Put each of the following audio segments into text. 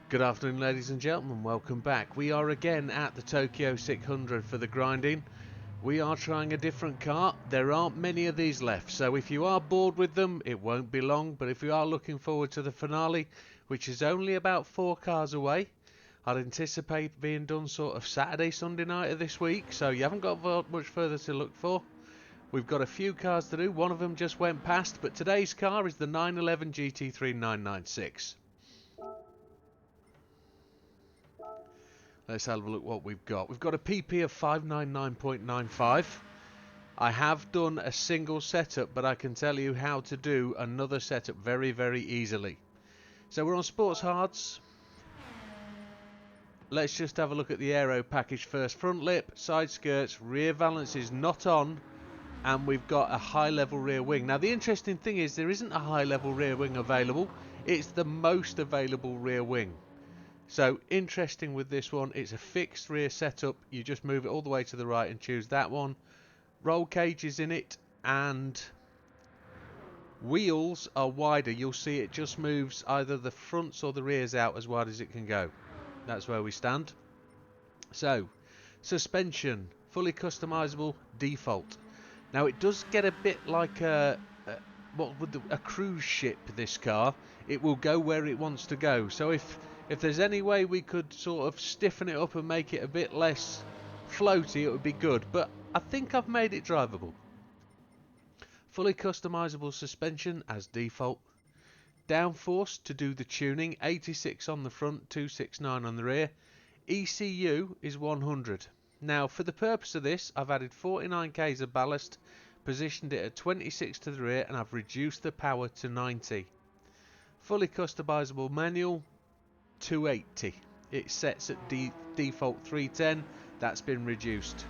Good afternoon, ladies and gentlemen, welcome back. We are again at the Tokyo 600 for the grinding. We are trying a different car. There aren't many of these left, so if you are bored with them, it won't be long. But if you are looking forward to the finale, which is only about 4 cars away, I'd anticipate being done sort of Saturday, Sunday night of this week, so you haven't got much further to look for. We've got a few cars to do. One of them just went past, but today's car is the 911 GT3 996. Let's have a look what we've got. We've got a PP of 599.95. I have done a single setup, but I can tell you how to do another setup very, very easily. So we're on Sports Hards. Let's just have a look at the aero package first. Front lip, side skirts, rear valance is not on, and we've got a high level rear wing. Now the interesting thing is there isn't a high level rear wing available. It's the most available rear wing. So interesting with this one, it's a fixed rear setup. You just move it all the way to the right and choose that one. Roll cages in it, and wheels are wider. You'll see it just moves either the fronts or the rears out as wide as it can go. That's where we stand. So suspension, fully customizable default. Now it does get a bit like a cruise ship, this car. It will go where it wants to go. So if there's any way we could sort of stiffen it up and make it a bit less floaty, it would be good. But I think I've made it drivable. Fully customizable suspension as default. Downforce to do the tuning, 86 on the front, 269 on the rear. ECU is 100. Now for the purpose of this, I've added 49 k's of ballast, positioned it at 26 to the rear, and I've reduced the power to 90. Fully customizable manual, 280. It sets at default 310. That's been reduced.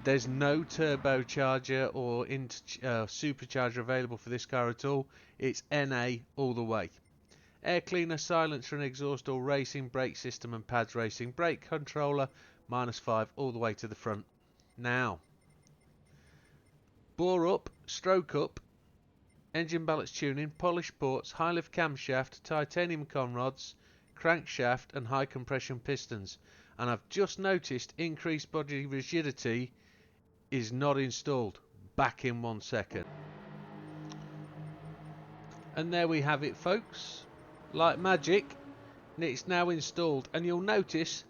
There's no turbocharger or supercharger available for this car at all. It's NA all the way. Air cleaner, silencer and exhaust all racing, brake system and pads racing, brake controller -5 all the way to the front. Now bore up, stroke up, engine balance tuning, polished ports, high lift camshaft, titanium conrods, crankshaft and high compression pistons. And I've just noticed increased body rigidity is not installed. Back in 1 second. And there we have it, folks, like magic, and it's now installed. And you'll notice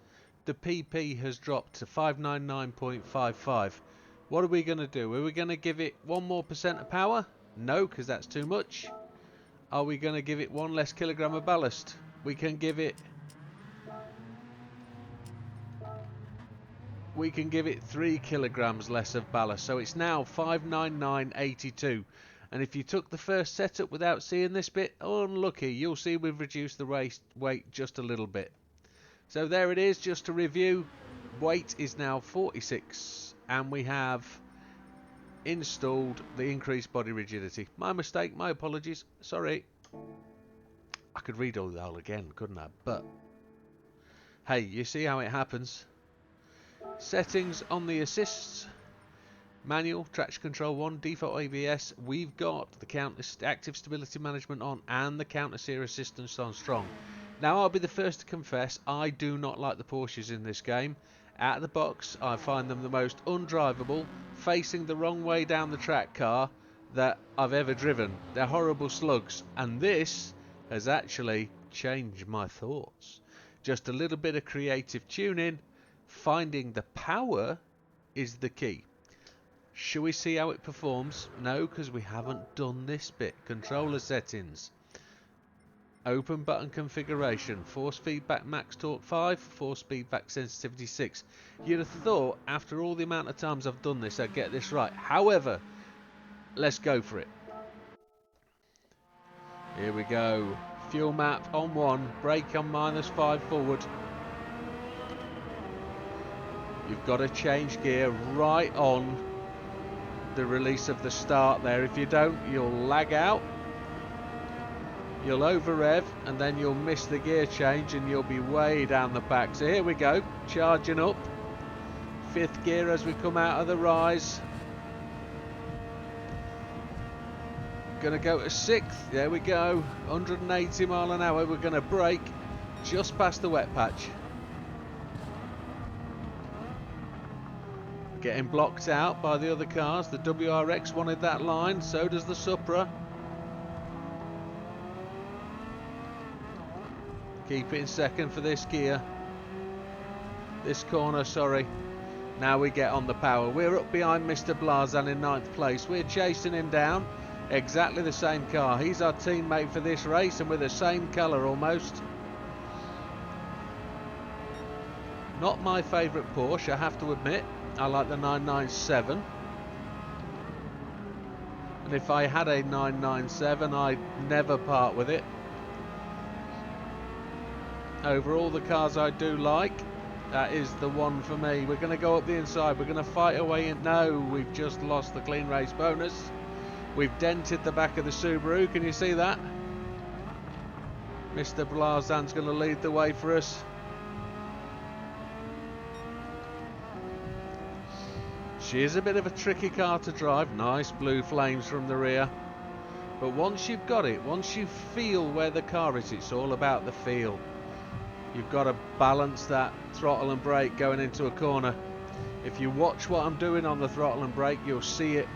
the PP has dropped to 599.55. What are we going to do? Are we going to give it 1% more of power? No, because that's too much. Are we going to give it 1 less kilogram of ballast? We can give it 3 kilograms less of ballast. So it's now 599.82. And if you took the first setup without seeing this bit, unlucky. You'll see we've reduced the weight just a little bit. So there it is, just to review. Weight is now 46, and we have installed the increased body rigidity. My mistake, my apologies, sorry. I could read all that again, couldn't I? But hey, you see how it happens. Settings on the assists. Manual, traction control 1, default ABS. We've got the active stability management on and the counter steer assistance on strong. Now I'll be the first to confess, I do not like the Porsches in this game. Out of the box, I find them the most undrivable, facing the wrong way down the track car that I've ever driven. They're horrible slugs, and this has actually changed my thoughts. Just a little bit of creative tuning. Finding the power is the key. Shall we see how it performs? No, because we haven't done this bit. Controller settings. Open button configuration. Force feedback max torque 5. Force feedback sensitivity 6. You'd have thought after all the amount of times I've done this I'd get this right. However, let's go for it. Here we go. Fuel map on 1. Brake on -5 forward. You've got to change gear right on the release of the start there. If you don't, you'll lag out, you'll over rev, and then you'll miss the gear change and you'll be way down the back. So here we go, charging up. 5th gear as we come out of the rise. Gonna go to 6th. There we go. 180 mile an hour. We're gonna brake. just past the wet patch. Getting blocked out by the other cars. The WRX wanted that line, so does the Supra. Keep it in second for this gear. This corner, sorry. Now we get on the power. We're up behind Mr. Blazan in 9th place. We're chasing him down. Exactly the same car. He's our teammate for this race and with the same colour almost. Not my favourite Porsche, I have to admit. I like the 997. And if I had a 997, I'd never part with it. Over all the cars I do like, that is the one for me. We're going to go up the inside. We're going to fight away. No, we've just lost the clean race bonus. We've dented the back of the Subaru. Can you see that? Mr. Blazan's going to lead the way for us. She is a bit of a tricky car to drive. Nice blue flames from the rear. But once you've got it, once you feel where the car is, it's all about the feel. You've got to balance that throttle and brake going into a corner. If you watch what I'm doing on the throttle and brake, you'll see it.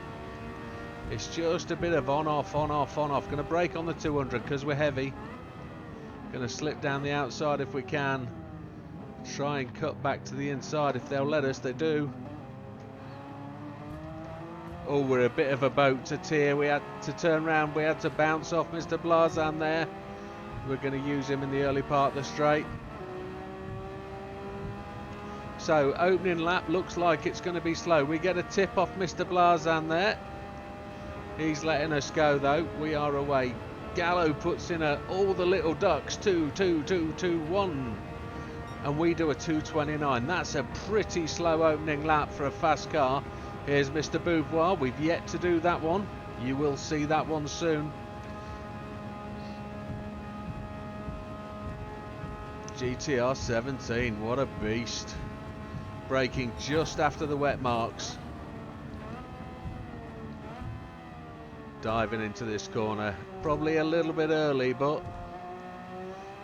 It's just a bit of on off, on off, on off. Going to brake on the 200 because we're heavy. Going to slip down the outside if we can. Try and cut back to the inside if they'll let us. They do. Oh, we're a bit of a boat to tear. We had to turn around. We had to bounce off Mr. Blazan there. We're going to use him in the early part of the straight. So opening lap looks like it's going to be slow. We get a tip off Mr. Blazan there. He's letting us go though. We are away. Gallo puts in all the little ducks. 2, 2, 2, 2, 1. And we do a 2:29. That's a pretty slow opening lap for a fast car. Here's Mr. Beauvoir. We've yet to do that one. You will see that one soon. GTR 17, what a beast. Braking just after the wet marks. Diving into this corner. Probably a little bit early, but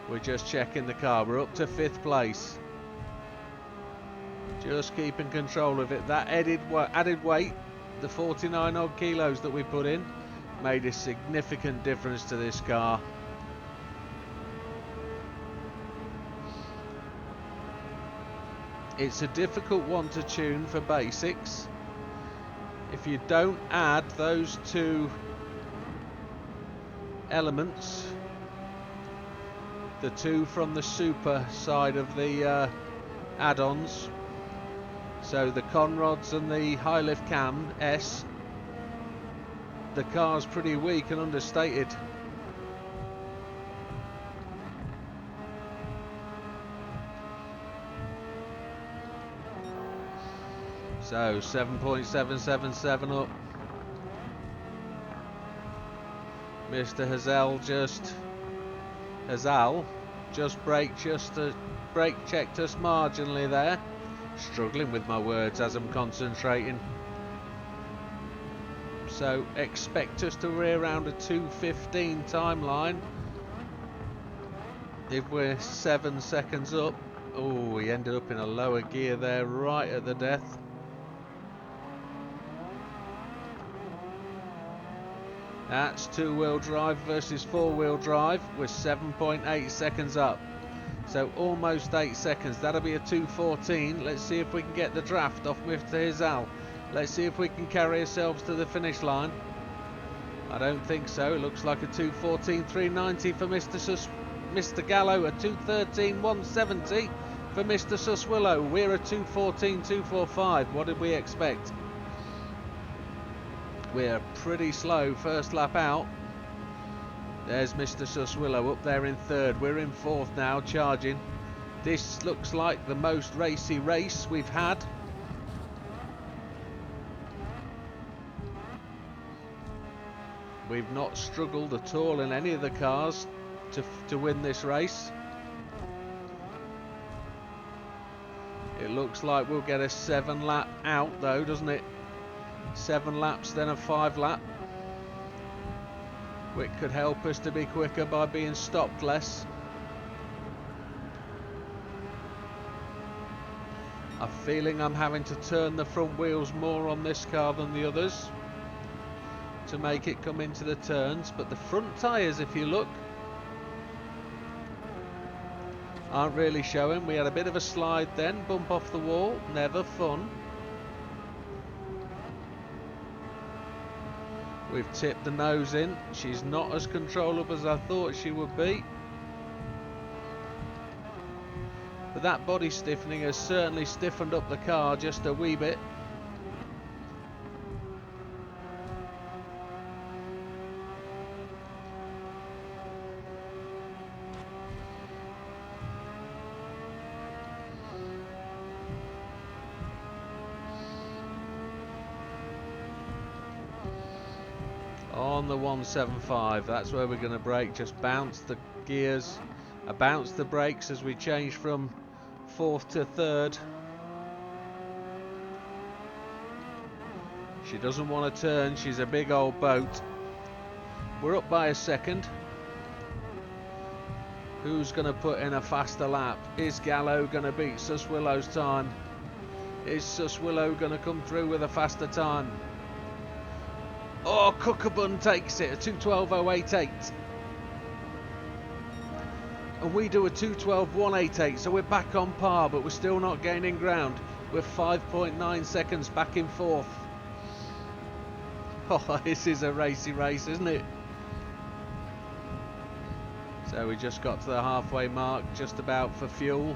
we're just checking the car. We're up to 5th place. Just keeping control of it. That added weight, the 49 odd kilos that we put in, made a significant difference to this car. It's a difficult one to tune for basics. If you don't add those two elements, the two from the super side of the add-ons, so the conrods and the high lift cam S, the car's pretty weak and understated. So 7.777 up. Mr. Hazal just brake checked us marginally there. Struggling with my words as I'm concentrating. So expect us to rear around a 2:15 timeline if we're 7 seconds up. Oh, we ended up in a lower gear there right at the death. That's 2-wheel drive versus 4-wheel drive. We're 7.8 seconds up. So almost 8 seconds. That'll be a 2:14. Let's see if we can get the draft off Mr. Hazal. Let's see if we can carry ourselves to the finish line. I don't think so. It looks like a 2:14.390 for Mr. Gallo. A 2:13.170 for Mr. Suswillow. We're a 2:14.245. What did we expect? We're pretty slow first lap out. There's Mr. Suswillow up there in 3rd. We're in 4th now, charging. This looks like the most racy race we've had. We've not struggled at all in any of the cars to win this race. It looks like we'll get a 7 lap out though, doesn't it? 7 laps, then a 5 lap. Which could help us to be quicker by being stopped less. I'm feeling I'm having to turn the front wheels more on this car than the others to make it come into the turns, but the front tyres, if you look, aren't really showing. We had a bit of a slide then, bump off the wall, never fun. We've tipped the nose in. She's not as controllable as I thought she would be. But that body stiffening has certainly stiffened up the car just a wee bit. On the 175, that's where we're going to brake. Just bounce the gears, bounce the brakes as we change from fourth to third. She doesn't want to turn, she's a big old boat. We're up by a second. Who's going to put in a faster lap? Is Gallo going to beat Suswillow's time? Is Suswillow going to come through with a faster time? Oh, Cookabun takes it, a 2:12.088. And we do a 2:12.188, so we're back on par, but we're still not gaining ground. We're 5.9 seconds back in fourth. Oh, this is a racy race, isn't it? So we just got to the halfway mark, just about for fuel.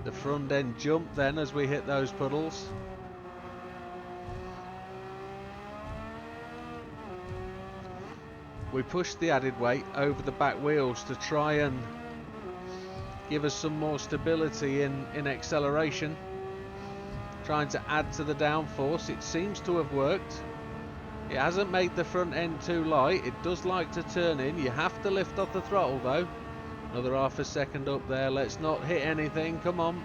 The front end jumped then as we hit those puddles. We pushed the added weight over the back wheels to try and give us some more stability in acceleration, trying to add to the downforce. It seems to have worked. It hasn't made the front end too light. It does like to turn in. You have to lift off the throttle though. Another half a second up there. Let's not hit anything. Come on.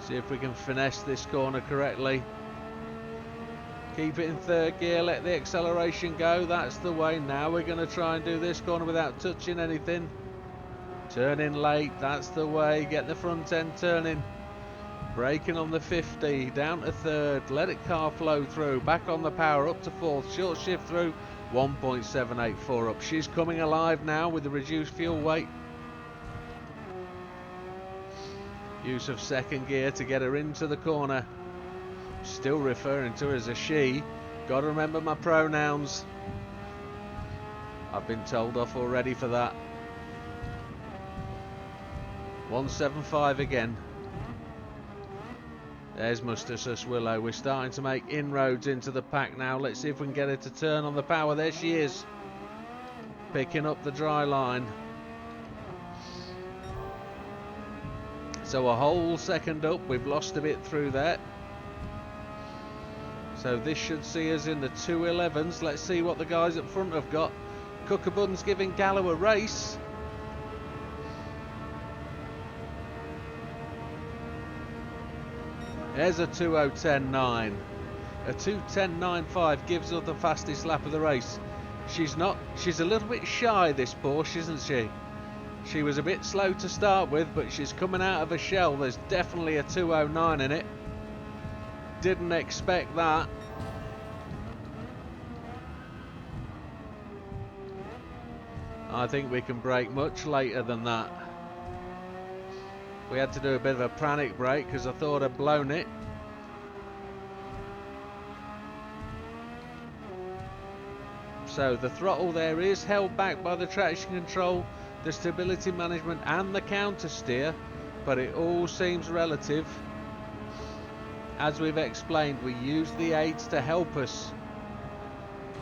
See if we can finesse this corner correctly. Keep it in third gear, let the acceleration go, that's the way. Now we're going to try and do this corner without touching anything. Turn in late, that's the way. Get the front end turning. Braking on the 50, down to third, let it car flow through. Back on the power, up to fourth, short shift through, 1.784 up. She's coming alive now with the reduced fuel weight. Use of second gear to get her into the corner. Still referring to her as a she. Got to remember my pronouns. I've been told off already for that. 175 again. There's Mustasus Willow. We're starting to make inroads into the pack now. Let's see if we can get her to turn on the power. There she is. Picking up the dry line. So a whole second up. We've lost a bit through there. So this should see us in the 2:11s. Let's see what the guys up front have got. Cookabun's giving Gallo a race. There's a 2:10.9. A 2:10.95 gives her the fastest lap of the race. She's a little bit shy, this Porsche, isn't she? She was a bit slow to start with, but she's coming out of a shell. There's definitely a 2:09 in it. Didn't expect that. I think we can brake much later than that. We had to do a bit of a panic brake because I thought I'd blown it. So the throttle there is held back by the traction control, the stability management and the counter steer, but it all seems relative. As we've explained, we use the aids to help us.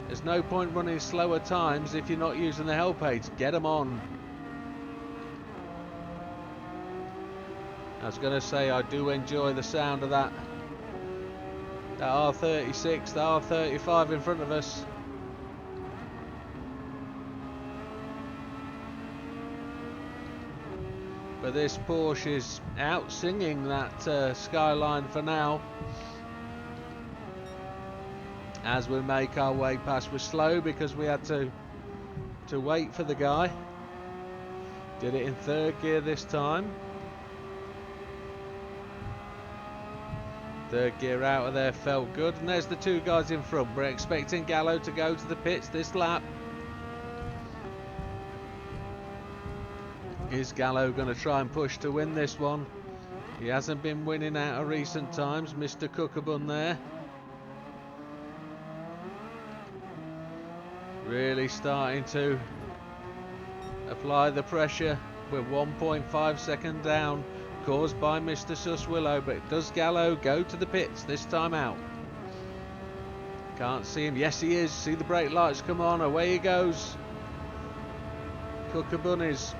There's no point running slower times if you're not using the help aids. Get them on. I was going to say I do enjoy the sound of that R36, the R35 in front of us. But this Porsche is out singing that Skyline for now. As we make our way past, we're slow because we had to wait for the guy. Did it in third gear this time. Third gear out of there felt good, and there's the two guys in front. We're expecting Gallo to go to the pits this lap. Is Gallo going to try and push to win this one? He hasn't been winning out of recent times, Mr. Cookabun there. Really starting to apply the pressure. We're 1.5 seconds down, caused by Mr. Suswillow, but does Gallo go to the pits this time out? Can't see him. Yes, he is. See the brake lights come on. Away he goes. Cookabun is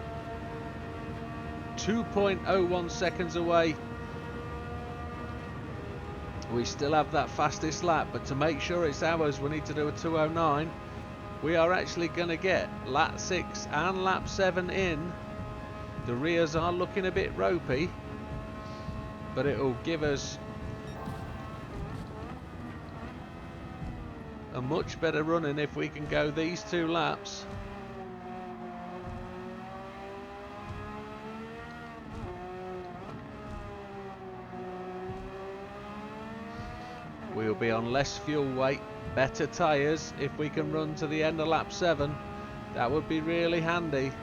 2.01 seconds away. We still have that fastest lap, but to make sure it's ours, we need to do a 2:09. We are actually going to get lap 6 and lap 7 in. The rears are looking a bit ropey, but it will give us a much better running if we can go these 2 laps. We'll be on less fuel weight, better tyres. If we can run to the end of lap 7, that would be really handy.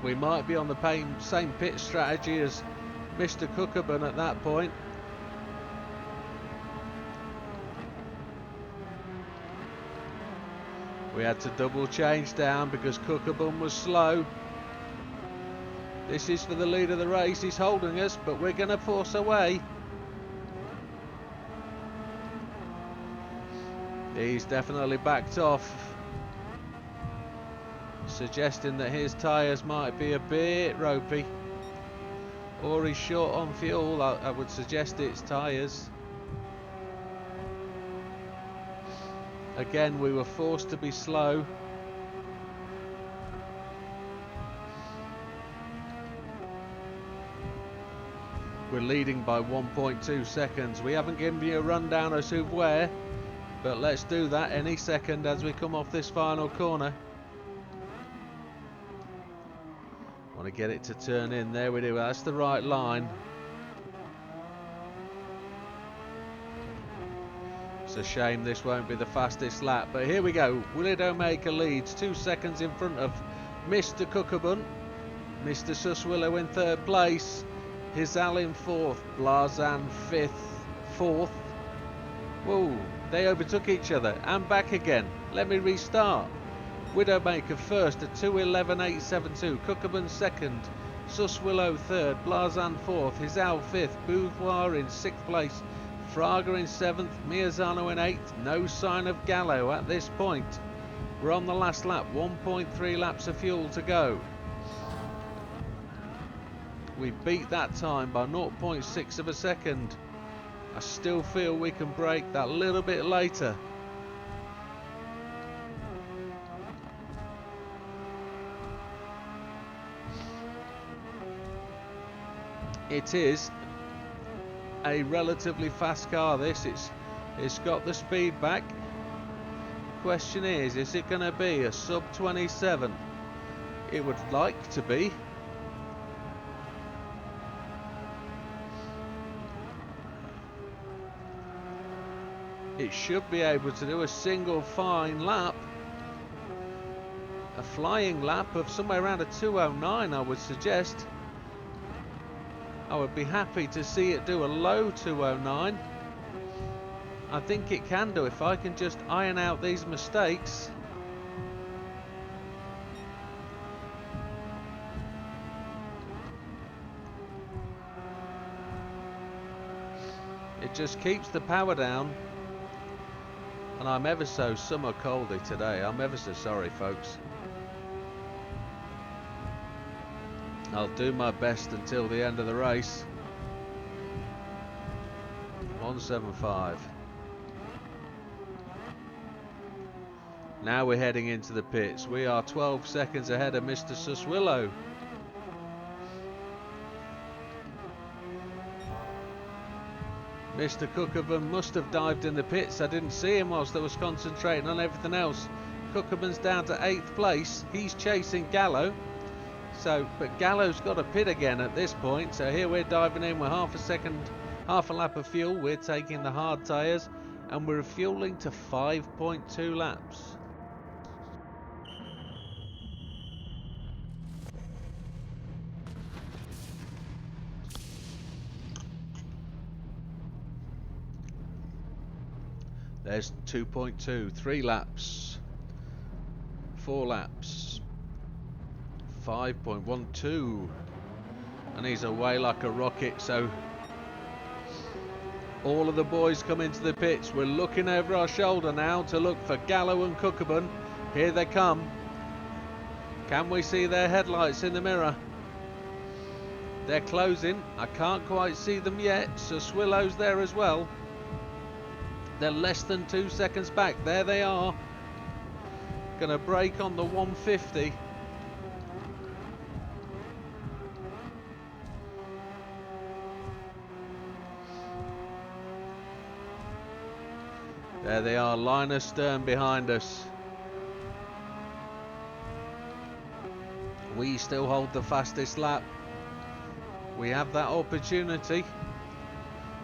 We might be on the same pit strategy as Mr. Cookabun at that point. We had to double change down because Cookabun was slow. This is for the lead of the race. He's holding us, but we're going to force away. He's definitely backed off, suggesting that his tyres might be a bit ropey, or he's short on fuel. I would suggest it's tyres. Again, we were forced to be slow. We're leading by 1.2 seconds. We haven't given you a rundown as to where, but let's do that any second as we come off this final corner. Want to get it to turn in. There we do. That's the right line. It's a shame this won't be the fastest lap, but here we go. Widdowmaker leads 2 seconds in front of Mr. Cookabun. Mr. Suswillow in third place. Hizal in fourth. Blazan fourth. Whoa, they overtook each other and back again. Let me restart. Widdowmaker first at 2:11.872. Cookabun second. Suswillow third. Blazan fourth. Hizal fifth. Beauvoir in sixth place. Fraga in seventh. Miazano in eighth. No sign of Gallo at this point. We're on the last lap. 1.3 laps of fuel to go. We beat that time by 0.6 of a second. I still feel we can break that little bit later. It is a relatively fast car, this. It's got the speed back. Question is it going to be a sub 27? It would like to be. It should be able to do a single fine lap, a flying lap of somewhere around a 2:09, I would suggest. I would be happy to see it do a low 2:09. I think it can do if I can just iron out these mistakes. It just keeps the power down. And I'm ever so summer coldy today. I'm ever so sorry, folks. I'll do my best until the end of the race. 175. Now we're heading into the pits. We are 12 seconds ahead of Mr. Suswillow. Mr. Cookabun must have dived in the pits. I didn't see him whilst I was concentrating on everything else. Cookerman's down to 8th place. He's chasing Gallo. So, but Gallo's got a pit again at this point. So here we're diving in with half a lap of fuel. We're taking the hard tyres and we're refueling to 5.2 laps. There's 2.2, 3 laps, 4 laps, 5.12, and he's away like a rocket. So all of the boys come into the pits. We're looking over our shoulder now to look for Gallo and Cookerman. Here they come. Can we see their headlights in the mirror? They're closing. I can't quite see them yet. So Swillow's there as well. They're less than 2 seconds back. There they are. Gonna brake on the 150. There they are, line astern behind us. We still hold the fastest lap. We have that opportunity.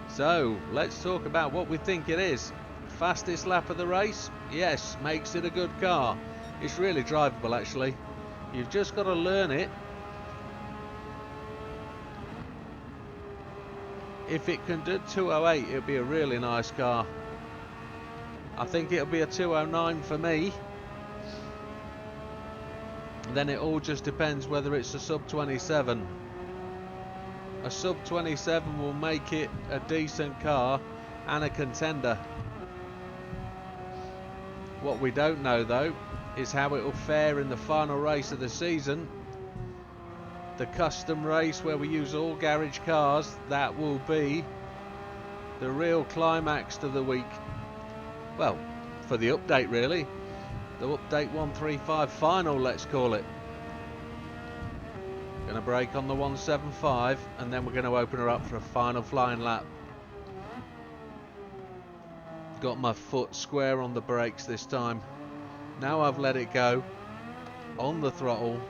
So, let's talk about what we think it is. Fastest lap of the race? Yes, makes it a good car. It's really drivable actually. You've just got to learn it. If it can do 208, it'll be a really nice car. I think it'll be a 209 for me. Then it all just depends whether it's a sub 27. A sub 27 will make it a decent car and a contender. What we don't know though is how it will fare in the final race of the season. The custom race where we use all garage cars, that will be the real climax to the week. Well, for the update really. The update 135 final, let's call it. Going to brake on the 175 and then we're going to open her up for a final flying lap. Got my foot square on the brakes this time. Now I've let it go on the throttle.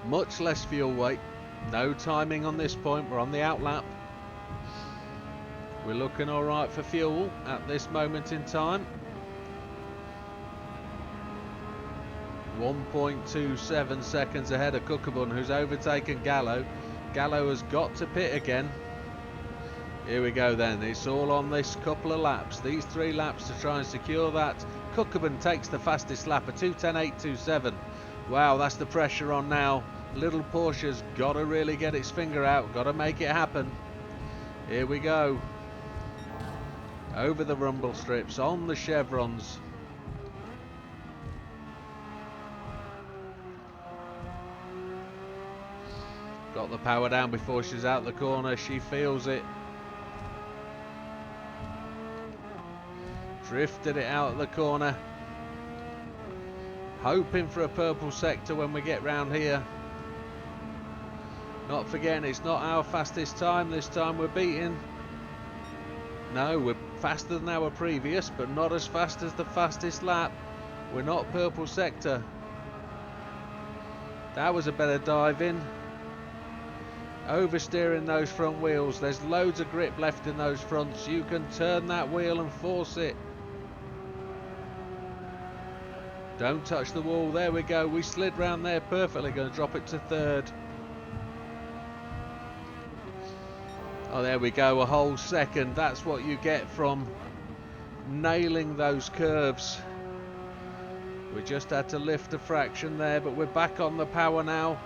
Much less fuel weight. No timing on this point. We're on the out lap. We're looking alright for fuel at this moment in time. 1.27 seconds ahead of Cookerman, who's overtaken Gallo. Gallo has got to pit again. Here we go then. It's all on this couple of laps. These 3 laps to try and secure that. Cookerman takes the fastest lap, a 2:10.827. Wow, that's the pressure on now. Little Porsche's got to really get its finger out. Got to make it happen. Here we go. Over the rumble strips, on the chevrons. Got the power down before she's out the corner. She feels it. Drifted it out of the corner. Hoping for a purple sector when we get round here. Not forgetting it's not our fastest time this time we're beating. No, we're faster than our previous, but not as fast as the fastest lap. We're not purple sector. That was a better dive in. Oversteering those front wheels. There's loads of grip left in those fronts. You can turn that wheel and force it. Don't touch the wall. There we go. We slid round there perfectly. Going to drop it to 3rd. Oh, there we go. A whole second. That's what you get from nailing those curves. We just had to lift a fraction there, but we're back on the power now.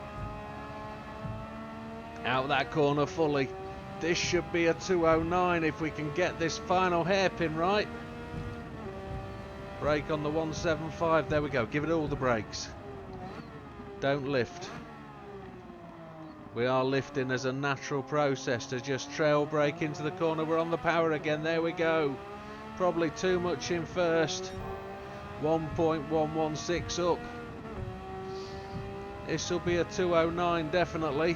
Out that corner fully. This should be a 209 if we can get this final hairpin right. Brake on the 175. There we go. Give it all the brakes. Don't lift. We are lifting as a natural process to just trail brake into the corner. We're on the power again. There we go. Probably too much in first. 1.116 up. This will be a 209 definitely.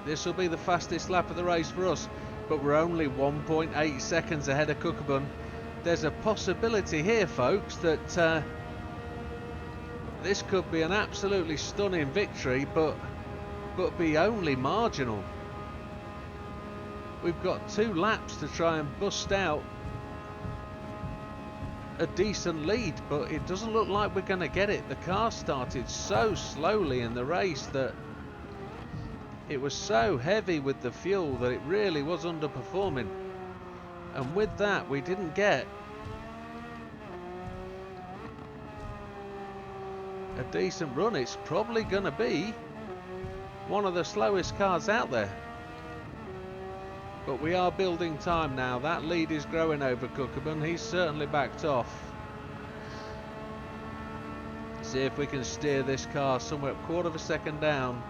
This will be the fastest lap of the race for us. but we're only 1.8 seconds ahead of Cookabun. There's a possibility here, folks, that this could be an absolutely stunning victory, but be only marginal. We've got 2 laps to try and bust out a decent lead, but it doesn't look like we're going to get it. The car started so slowly in the race that it was so heavy with the fuel that it really was underperforming, and with that we didn't get a decent run. It's probably going to be one of the slowest cars out there, but we are building time now. That lead is growing over Cookabun. He's certainly backed off. See if we can steer this car somewhere a quarter of a second down.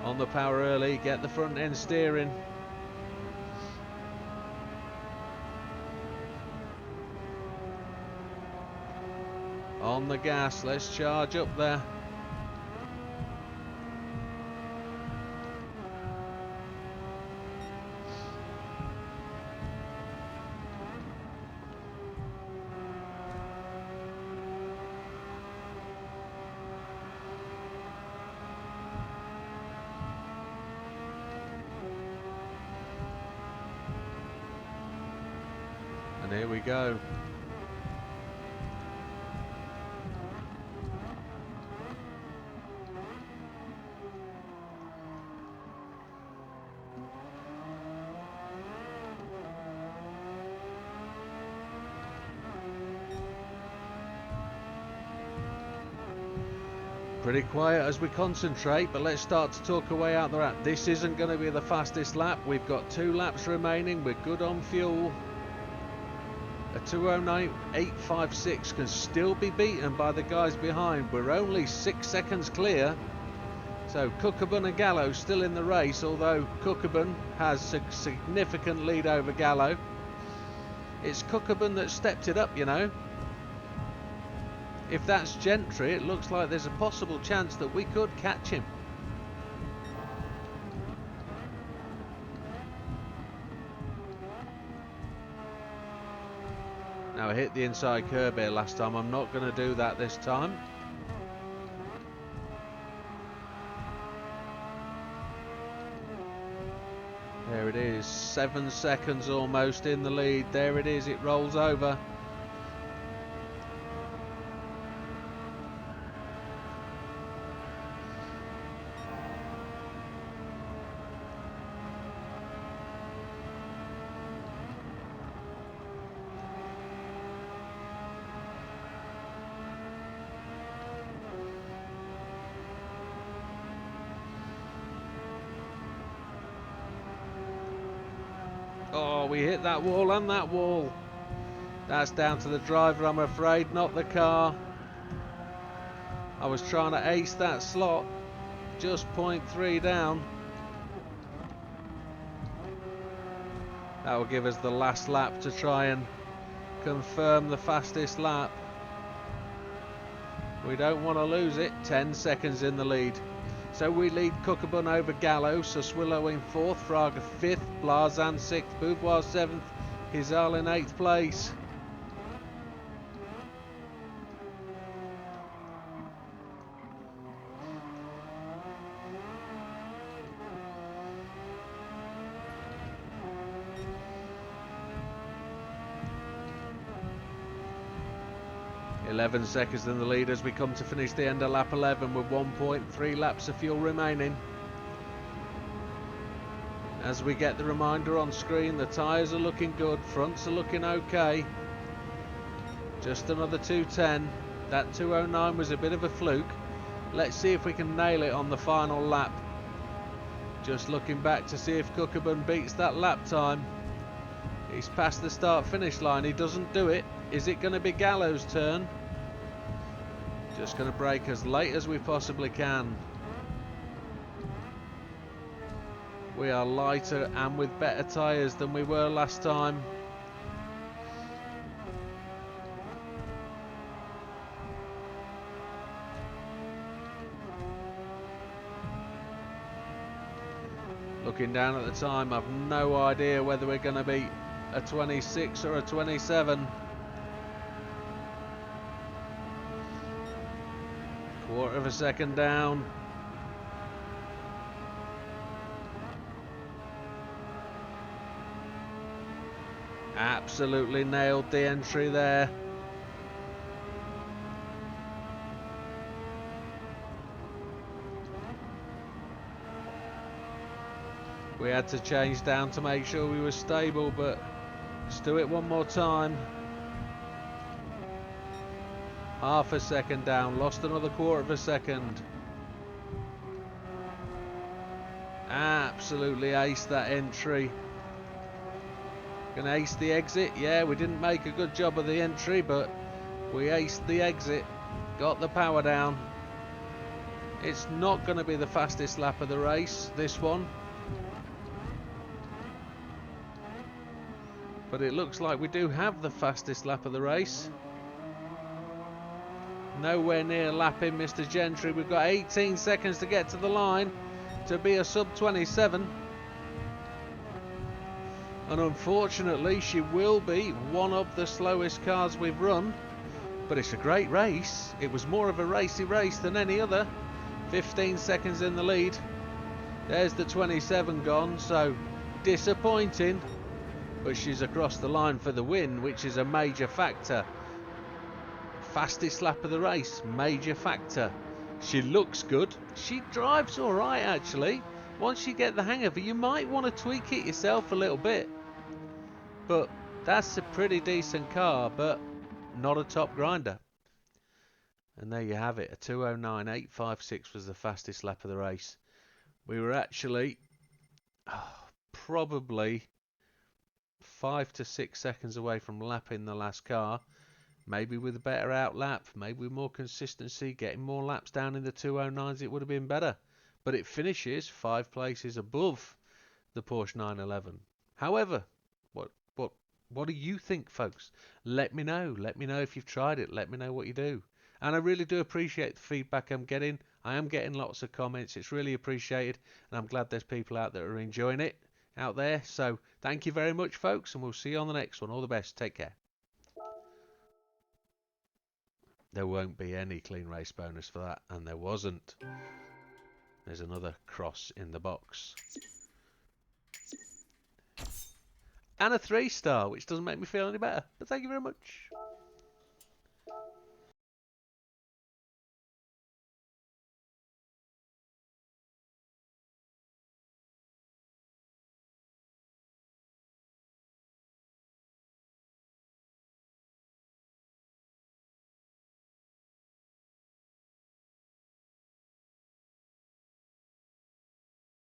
On the power early, get the front end steering. On the gas, let's charge up there. And here we go. Pretty quiet as we concentrate, but let's start to talk our way out the lap. This isn't going to be the fastest lap. We've got 2 laps remaining. We're good on fuel. A 2:09.856 can still be beaten by the guys behind. We're only 6 seconds clear. So Cookabun and Gallo still in the race, although Cookabun has a significant lead over Gallo. It's Cookabun that stepped it up, you know. If that's Gentry, it looks like there's a possible chance that we could catch him. Now I hit the inside curb here last time. I'm not going to do that this time. There it is, 7 seconds almost in the lead. There it is, it rolls over. Oh, we hit that wall and that wall. That's down to the driver, I'm afraid, not the car. I was trying to ace that slot, just 0.3 down. That will give us the last lap to try and confirm the fastest lap. We don't want to lose it. 10 seconds in the lead. So we lead Cookabun over Gallo, Suswillow in 4th, Fraga 5th, Blazan 6th, Beauvoir 7th, Hizal in 8th place. .11 seconds in the lead as we come to finish the end of lap 11 with 1.3 laps of fuel remaining. As we get the reminder on screen, the tyres are looking good, fronts are looking okay. Just another 210. That 209 was a bit of a fluke. Let's see if we can nail it on the final lap. Just looking back to see if Cookabun beats that lap time. He's past the start finish line, he doesn't do it. Is it going to be Gallo's turn? Just going to brake as late as we possibly can. We are lighter and with better tyres than we were last time. Looking down at the time, I've no idea whether we're going to be a 26 or a 27. Quarter of a second down. Absolutely nailed the entry there. We had to change down to make sure we were stable, but let's do it one more time. Half a second down, lost another quarter of a second. Absolutely aced that entry. Gonna ace the exit. Yeah, we didn't make a good job of the entry, but we aced the exit. Got the power down. It's not going to be the fastest lap of the race, this one. But it looks like we do have the fastest lap of the race. Nowhere near lapping Mr. Gentry. We've got 18 seconds to get to the line to be a sub 27. And unfortunately, she will be one of the slowest cars we've run. But it's a great race. It was more of a racy race than any other. 15 seconds in the lead. There's the 27 gone, so disappointing. But she's across the line for the win, which is a major factor. Fastest lap of the race, major factor. She looks good. She drives all right, actually. Once you get the hang of it, you might want to tweak it yourself a little bit. But that's a pretty decent car, but not a top grinder. And there you have it. A 2:09.856 was the fastest lap of the race. We were actually probably 5 to 6 seconds away from lapping the last car. Maybe with a better outlap, maybe with more consistency, getting more laps down in the 2:09s, it would have been better. But it finishes 5 places above the Porsche 911. However, what do you think, folks? Let me know. Let me know if you've tried it. Let me know what you do. And I really do appreciate the feedback I'm getting. I am getting lots of comments. It's really appreciated. And I'm glad there's people out there who are enjoying it out there. So thank you very much, folks. And we'll see you on the next one. All the best. Take care. There won't be any clean race bonus for that. And there wasn't. There's another cross in the box. And a 3-star, which doesn't make me feel any better. But thank you very much.